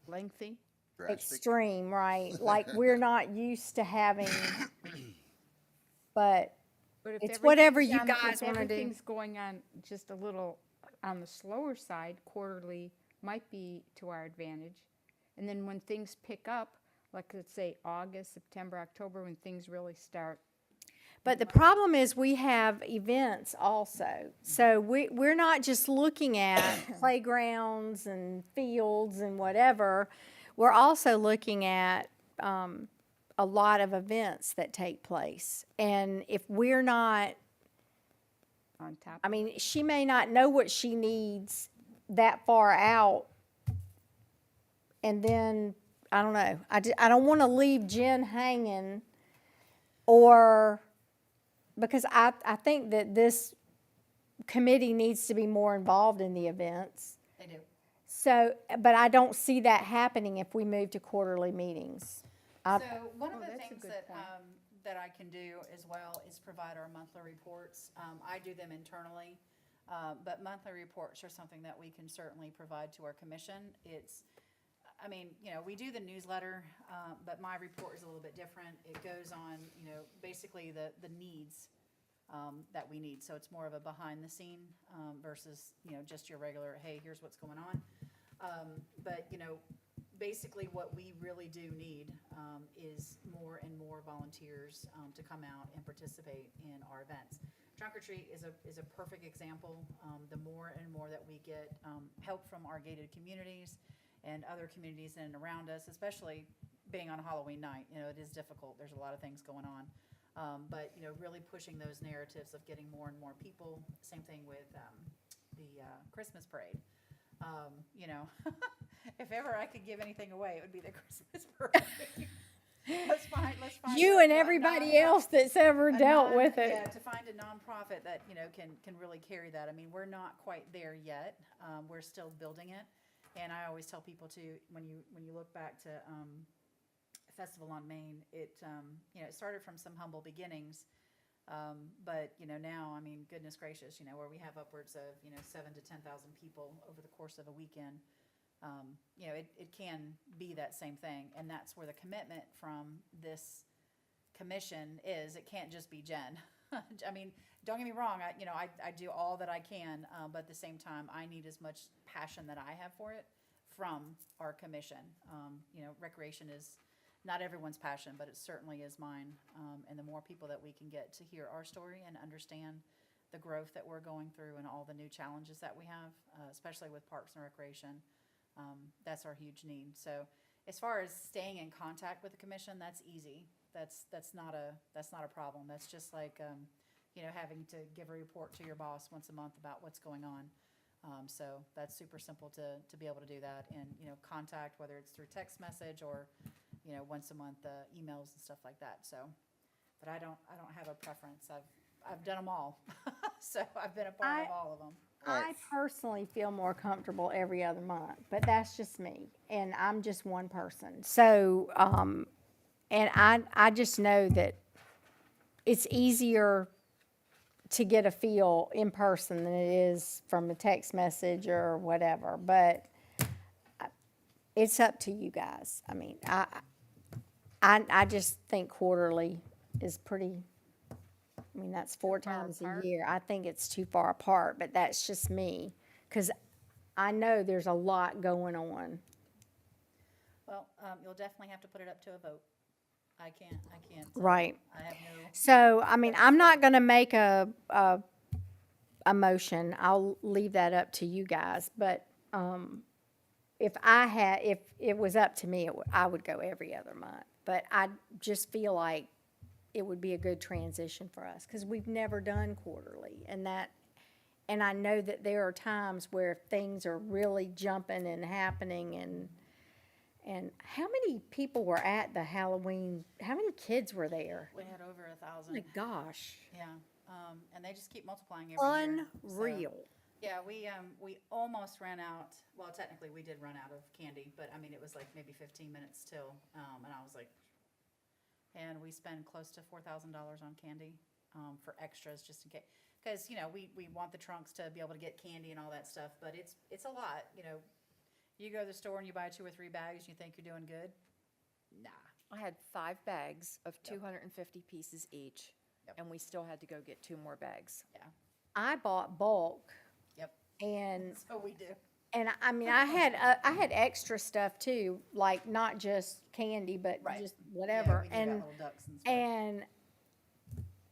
Lengthy. Drastic. extreme, right? Like, we're not used to having, but But if It's whatever everything's you on guys wanna do. If everything's going on just a little on the slower side, quarterly might be to our advantage. And then when things pick up, like let's say August, September, October, when things really start. But the problem is we have events also. So we're not just looking at playgrounds and fields and whatever. We're also looking at a lot of events that take place. And if we're not, On top. I mean, she may not know what she needs that far out. And then, I don't know, I don't want to leave Jen hanging, or, because I think that this committee needs to be more involved in the events. They do. So, but I don't see that happening if we move to quarterly meetings. So one of Oh, the that's a things good that, point. that I can do as well is provide our monthly reports. I do them internally, but monthly reports are something that we can certainly provide to our commission. I mean, you know, we do the newsletter, but my report is a little bit different. It goes on, you know, basically the needs that we need. So it's more of a behind the scene versus, you know, just your regular, hey, here's what's going on. But, you know, basically what we really do need is more and more volunteers to come out and participate in our events. Trunk or Treat is a perfect example. The more and more that we get help from our gated communities and other communities in and around us, especially being on a Halloween night, you know, it is difficult. There's a lot of things going on. But, you know, really pushing those narratives of getting more and more people. Same thing with the Christmas parade. You know, if ever I could give anything away, it would be the Christmas parade. Let's find You a- and a everybody non- else that's ever a dealt non- with Yeah, it. to find a nonprofit that, you know, can really carry that. I mean, we're not quite there yet. We're still building it. And I always tell people to, when you look back to Festival on Main, it, you know, it started from some humble beginnings. But, you know, now, I mean, goodness gracious, you know, where we have upwards of, you know, 7,000 to 10,000 people over the course of a weekend. You know, it can be that same thing. And that's where the commitment from this commission is. It can't just be Jen. I mean, don't get me wrong, I do all that I can, but at the same time, I need as much passion that I have for it from our commission. You know, recreation is not everyone's passion, but it certainly is mine. And the more people that we can get to hear our story and understand the growth that we're going through and all the new challenges that we have, especially with Parks and Recreation, that's our huge need. So as far as staying in contact with the commission, that's easy. That's not a problem. That's just like, you know, having to give a report to your boss once a month about what's going on. So that's super simple to be able to do that and, you know, contact, whether it's through text message or, you know, once a month, emails and stuff like that. So, but I don't have a preference. I've done them all. So I've been a part of all of them. I personally feel more comfortable every other month, but that's just me, and I'm just one person. So, and I just know that it's easier to get a feel in person than it is from a text message or whatever, but it's up to you guys. I mean, I just think quarterly is pretty, I mean, that's 4 far times a apart? year. I think it's too far apart, but that's just me, because I know there's a lot going on. Well, you'll definitely have to put it up to a vote. I can't. Right. I have no. So, I mean, I'm not gonna make a motion. I'll leave that up to you guys, but, if it was up to me, I would go every other month. But I just feel like it would be a good transition for us, because we've never done quarterly, and I know that there are times where things are really jumping and happening, and how many people were at the Halloween, how many kids were there? We had over 1,000. Oh my gosh, Yeah, and they just keep multiplying every year. So, unreal. yeah, we almost ran out. Well, technically, we did run out of candy, but I mean, it was like maybe 15 minutes till, and I was like, and we spend close to $4,000 on candy for extras just in case. Because, you know, we want the trunks to be able to get candy and all that stuff, but it's a lot. You know, you go to the store and you buy 2 or 3 bags, you think you're doing good? Nah. I had 5 bags of 250 pieces each, Yep. and we still had to go get 2 more bags. Yeah. I bought bulk, Yep. and So we do. And I mean, I had extra stuff too, like not just candy, but Right. just whatever. Yeah, we do got And little ducks and stuff. and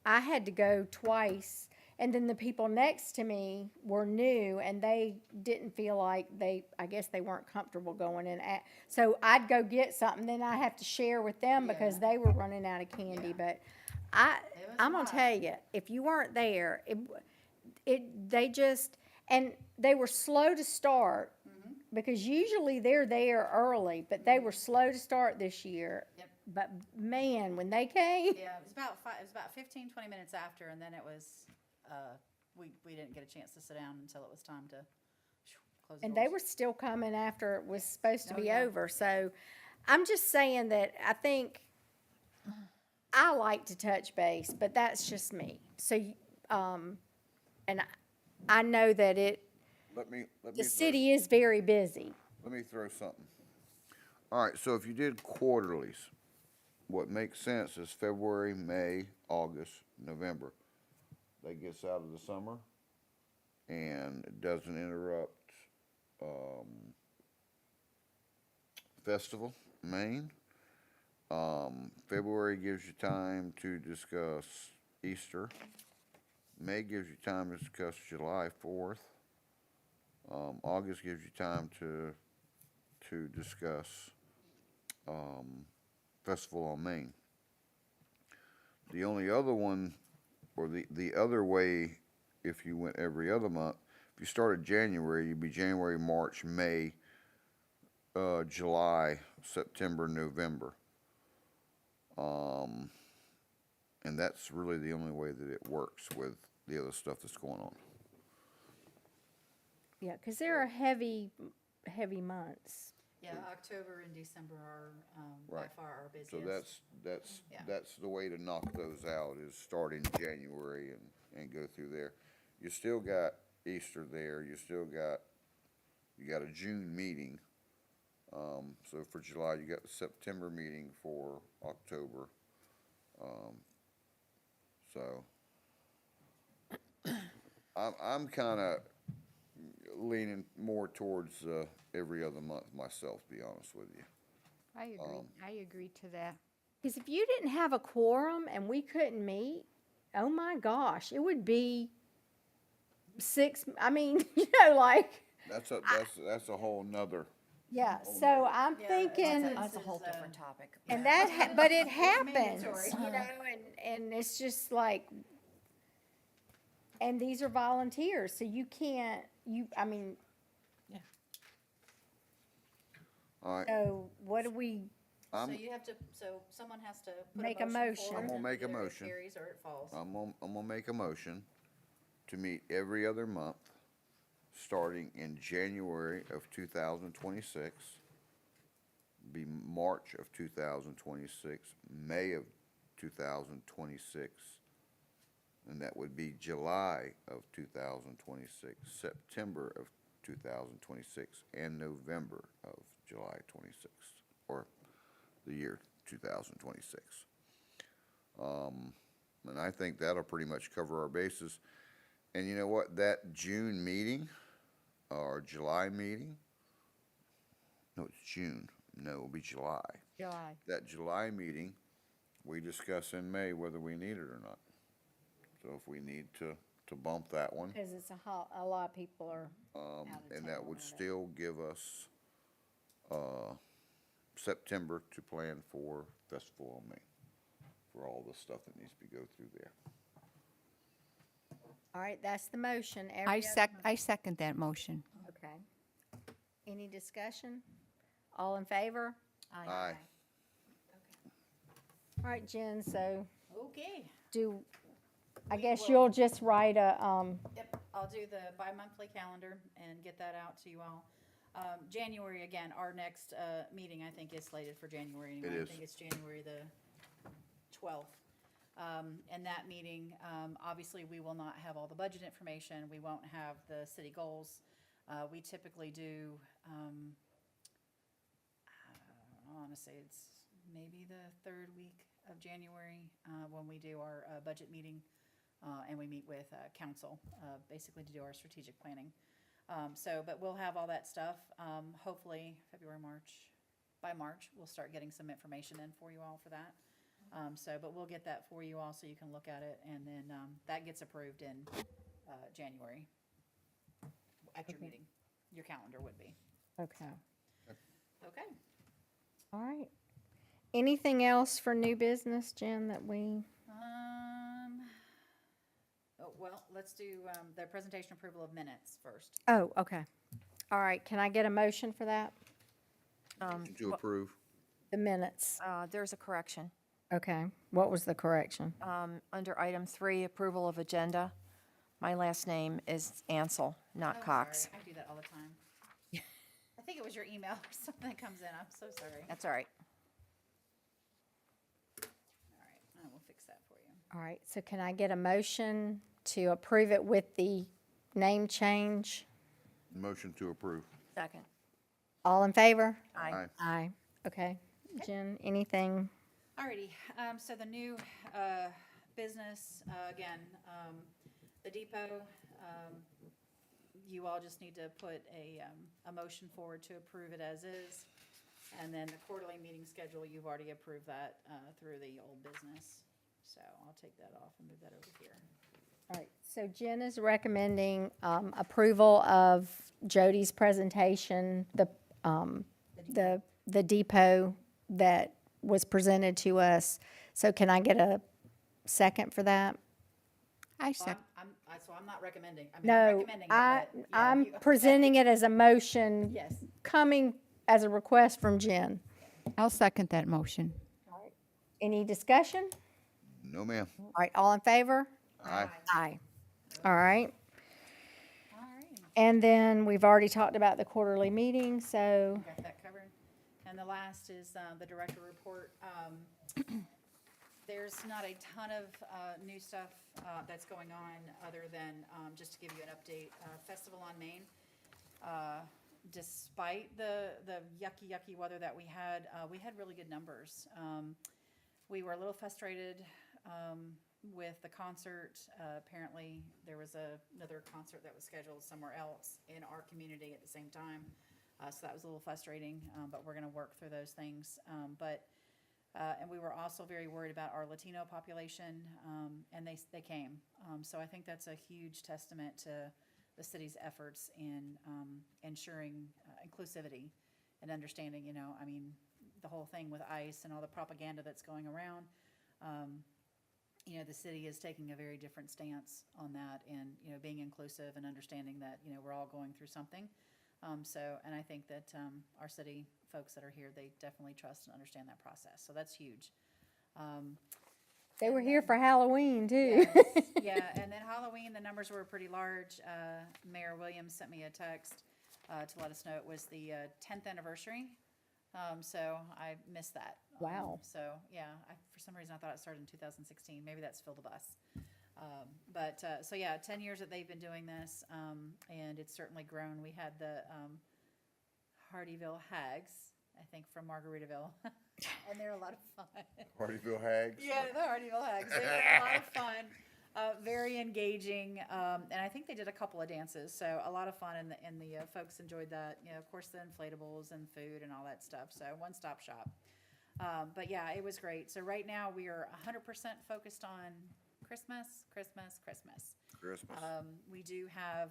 I had to go twice. And then the people next to me were new and they didn't feel like I guess they weren't comfortable going in. So I'd go get something, then I have to share with them because they were running out of candy. But was I'm a gonna lot. tell you, if you weren't there, they just, and they were slow to start Mm-hmm. because usually they're there early, but they were slow to start this year. Yep. But man, when they came, Yeah, it was about 15, 20 minutes after, and then it was, we didn't get a chance to sit down until it was time to close the and they doors. were still coming after it was supposed to Oh, be yeah. over. So I'm just saying that I think I like to touch base, but that's just me. So, and I know that Let me the city is very busy. Let me throw something. All right, so if you did quarterlies, what makes sense is February, May, August, November. That gets out of the summer and it doesn't interrupt, festival, Maine. February gives you time to discuss Easter. May gives you time to discuss July 4th. August gives you time to discuss, Festival on Main. The only other one, or the other way, if you went every other month, if you started January, you'd be January, March, May, July, September, November. And that's really the only way that it works with the other stuff that's going on. Yeah, because there are heavy months. Yeah, October and December are, by Right. far our busiest. So Yeah. that's the way to knock those out, is start in January and go through there. You still got Easter there, you got a June meeting. So for July, you got the September meeting for October. So I'm kinda leaning more towards, every other month myself, to be honest with you. I agree to that. Because if you didn't have a quorum and we couldn't meet, oh my gosh, it would be I mean, like, That's a whole nother. yeah, so I'm Yeah, thinking, That's a This whole is, different topic. and but it happens, mandatory. you know, and it's just like, and these are volunteers, so you can't, I mean, All right, so what do we, So I'm, you have to, so someone has to put Make a a motion motion. forward. I'm gonna make a Either it motion. carries or it falls. I'm gonna make a motion to meet every other month, starting in January of 2026, be March of 2026, May of 2026, and that would be July of 2026, September of 2026, and November of July 26, or the year 2026. And I think that'll pretty much cover our bases. And you know what, that June meeting, or July meeting, no, it's June, no, it'll be July. July. That July meeting, we discuss in May whether we need it or not. So if we need to bump that one, because it's a lot of people are, and that would still give us, September to plan for Festival on Main, for all the stuff that needs to go through there. all right, that's the motion. I second that motion. Okay. Any discussion? All in favor? Aye. All right, Jen, so Okay. I We guess will- you'll just write a, Yep, I'll do the bi-monthly calendar and get that out to you all. January, again, our next, meeting, I think, is slated for January anyway. is. I think it's January the 12th. And that meeting, obviously, we will not have all the budget information. We won't have the city goals. We typically do, I want to say it's maybe the third week of January, when we do our, budget meeting. And we meet with, council, basically to do our strategic planning. But we'll have all that stuff, hopefully February, March. By March, we'll start getting some information in for you all for that. But we'll get that for you all so you can look at it, and then, that gets approved in, January at your meeting. Your calendar would be. Okay. Okay. All right. Anything else for new business, Jen, that we, Well, let's do, the presentation approval of minutes first. oh, okay. All right, can I get a motion for that? To approve. The minutes. There's a correction. Okay. What was the correction? Under item 3, approval of agenda, my last name is Ansel, not Oh, Cox. sorry, I do that all the time. I think it was your email or something that comes in. I'm so sorry. That's all right. All right, I will fix that for you. All right, so can I get a motion to approve it with the name change? Motion to approve. Second. All in favor? Aye. Aye. Okay. Jen, anything? Alrighty, so the new, business, again, the depot, you all just need to put a motion forward to approve it as is. And then the quarterly meeting schedule, you've already approved that, through the old business. So I'll take that off and move that over here. All right, so Jen is recommending approval of Jody's presentation, the depot that was presented to us. So can I get a second for that? I Well, sec, so I'm not recommending, I mean, I'm No, recommending it, but, yeah, I'm you- presenting it as a motion Yes. coming as a request from Jen. I'll second that motion. Any discussion? No, ma'am. All right, all in favor? Aye. Aye. All right. Alright. And then we've already talked about the quarterly meeting, so, Got that covered. And the last is the director report. There's not a ton of new stuff that's going on, other than, just to give you an update, Festival on Main. Despite the yucky weather that we had really good numbers. We were a little frustrated with the concert. Apparently, there was another concert that was scheduled somewhere else in our community at the same time. So that was a little frustrating, but we're gonna work through those things. And we were also very worried about our Latino population, and they came. So I think that's a huge testament to the city's efforts in ensuring inclusivity and understanding, I mean, the whole thing with ICE and all the propaganda that's going around. The city is taking a very different stance on that, and, being inclusive and understanding that, we're all going through something. And I think that our city folks that are here, they definitely trust and understand that process. So that's huge. they were here for Halloween too. Yes, yeah, and then Halloween, the numbers were pretty large. Mayor Williams sent me a text to let us know it was the 10th anniversary. So I missed that. Wow. So, yeah, for some reason I thought it started in 2016. Maybe that's filled the bus. So yeah, 10 years that they've been doing this, and it's certainly grown. We had the Hardyville Hags, I think, from Margaritaville, and they're a lot of fun. Hardyville Hags. Yeah, the Hardyville Hags. They were a lot of fun, very engaging, and I think they did a couple of dances, so a lot of fun, and the folks enjoyed that. Of course, the inflatables and food and all that stuff. So one-stop shop. But yeah, it was great. So right now we are 100% focused on Christmas. We do have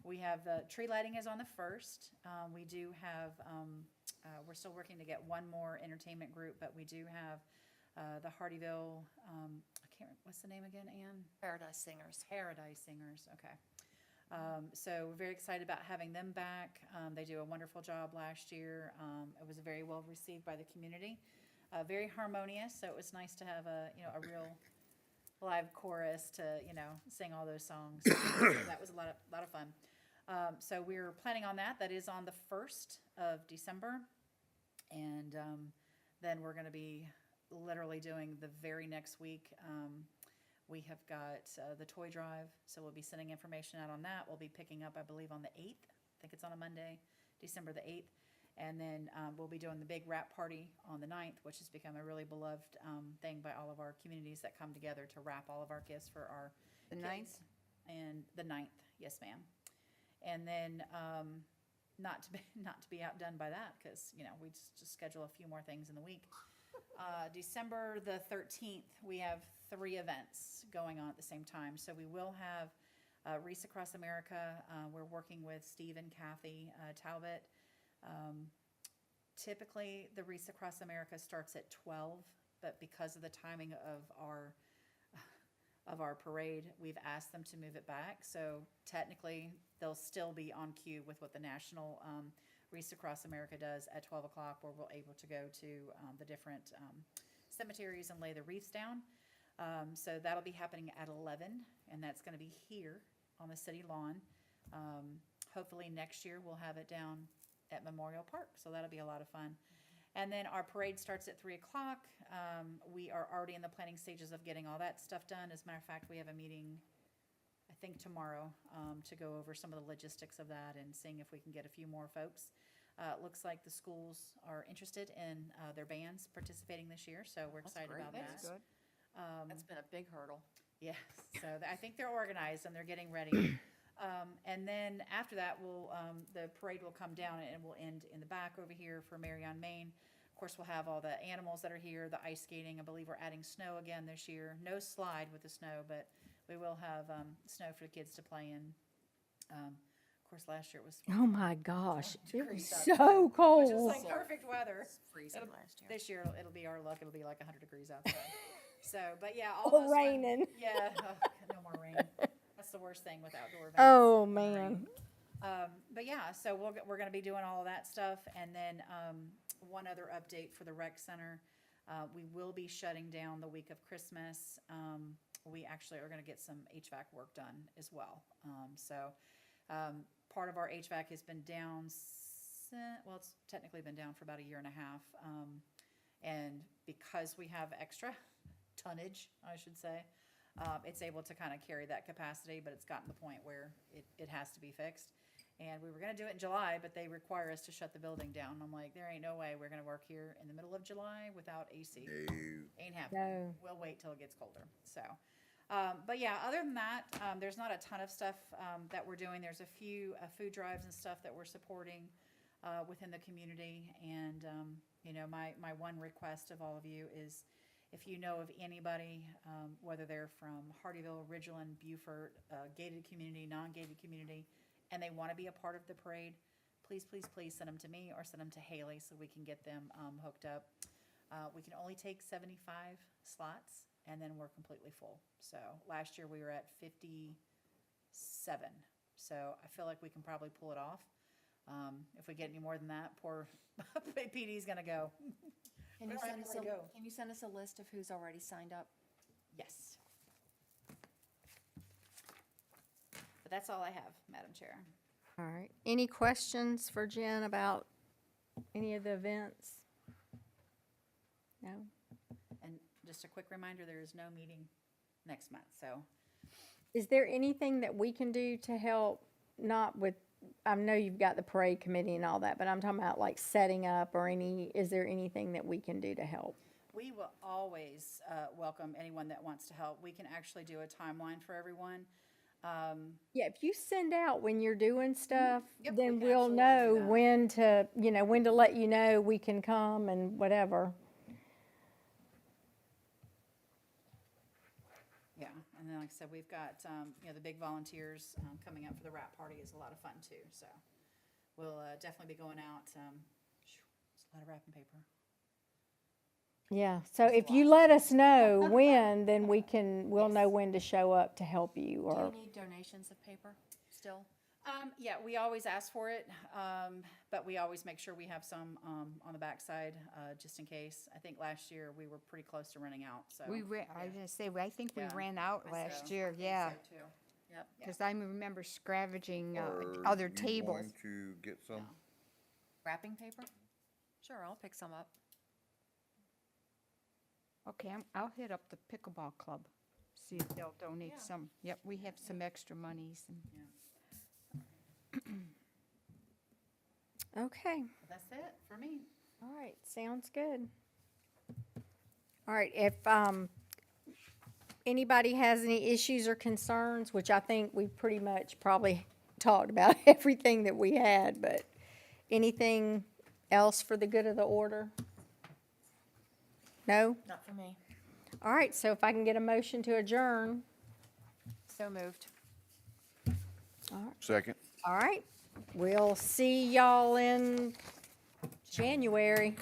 we have the tree lighting is on the 1st. We do have, we're still working to get one more entertainment group, but we do have the Hardyville, what's the name again, Ann? Paradise Singers. Paradise Singers, okay. So we're very excited about having them back. They do a wonderful job last year. It was very well received by the community. Very harmonious, so it was nice to have a real live chorus to, sing all those songs. So that was a lot of fun. So we're planning on that. That is on the 1st of December. And then we're going to be literally doing the very next week. We have got the toy drive, so we'll be sending information out on that. We'll be picking up, I believe, on the 8th. I think it's on a Monday, December the 8th. And then we'll be doing the big wrap party on the 9th, which has become a really beloved thing by all of our communities that come together to wrap all of our gifts for our The kids. 9th? And the 9th, yes, ma'am. And then, not to be outdone by that, because, we just schedule a few more things in the week. December the 13th, we have 3 events going on at the same time. So we will have Reese Across America. We're working with Steve and Kathy Talbot. Typically, the Reese Across America starts at 12, but because of the timing of our parade, we've asked them to move it back. So technically, they'll still be on cue with what the National Reese Across America does at 12 o'clock, where we're able to go to the different cemeteries and lay the wreaths down. So that'll be happening at 11, and that's going to be here on the city lawn. Hopefully next year we'll have it down at Memorial Park, so that'll be a lot of fun. And then our parade starts at 3 o'clock. We are already in the planning stages of getting all that stuff done. As a matter of fact, we have a meeting, I think tomorrow, to go over some of the logistics of that and seeing if we can get a few more folks. It looks like the schools are interested in their bands participating this year, so we're excited great. about That's that. Good. That's been a big hurdle. Yes, so I think they're organized and they're getting ready. And then after that, the parade will come down and will end in the back over here for Marion, Maine. Of course, we'll have all the animals that are here, the ice skating. I believe we're adding snow again this year. No slide with the snow, but we will have snow for the kids to play in. Of course, last year it was Oh my gosh, it was degrees so which is cold. like perfect weather. It's freezing It'll- last year. This year, it'll be our luck. It'll be like 100 degrees outside. So, but yeah, all Or those fun- raining. Yeah, no more rain. That's the worst thing with outdoor events. Oh, man. But yeah, so we're going to be doing all of that stuff. And then one other update for the rec center. We will be shutting down the week of Christmas. We actually are going to get some HVAC work done as well. Part of our HVAC has been down, well, it's technically been down for about a year and a half. And because we have extra tonnage, I should say, it's able to kind of carry that capacity, but it's gotten to the point where it has to be fixed. And we were going to do it in July, but they require us to shut the building down. I'm like, there ain't no way we're going to work here in the middle of July without AC. No. Ain't happening. No. We'll wait till it gets colder. So, but yeah, other than that, there's not a ton of stuff that we're doing. There's a few food drives and stuff that we're supporting within the community. And, my one request of all of you is if you know of anybody, whether they're from Hardyville, Ridgeland, Beaufort, gated community, non-gated community, and they want to be a part of the parade, please, please, please send them to me or send them to Haley so we can get them hooked up. We can only take 75 slots, and then we're completely full. So last year we were at 57. So I feel like we can probably pull it off. If we get any more than that, poor PD's gonna go. Can you Where send us do I go? can you send us a list of who's already signed up? Yes. But that's all I have, Madam Chair. All right. Any questions for Jen about any of the events? No? And just a quick reminder, there is no meeting next month, so. Is there anything that we can do to help, not with, I know you've got the parade committee and all that, but I'm talking about like setting up or is there anything that we can do to help? We will always welcome anyone that wants to help. We can actually do a timeline for everyone. Yeah, if you send out when you're doing stuff, Yep, we then can we'll absolutely know do that. when to let you know we can come and whatever. Yeah, and then like I said, we've got, the big volunteers coming up for the wrap party is a lot of fun too. So we'll definitely be going out. It's a lot of wrapping paper. Yeah, so if you let us know when, then we'll know when to show up to help you Do or, you need donations of paper still? Yeah, we always ask for it, but we always make sure we have some on the backside, just in case. I think last year we were pretty close to running out, so. I was gonna say, I think we Yeah. ran out So, last I year, think yeah. so, too. Yep. Because I remember scavenging Are other you tables. going to get some? Wrapping paper? Sure, I'll pick some up. Okay, I'll hit up the pickleball club, see if they'll donate Yeah. some. Yep, we have some extra monies. okay. That's it for me. All right, sounds good. All right, if anybody has any issues or concerns, which I think we pretty much probably talked about everything that we had, but anything else for the good of the order? No? Not for me. All right, so if I can get a motion to adjourn. So moved. Second? All right, we'll see y'all in January.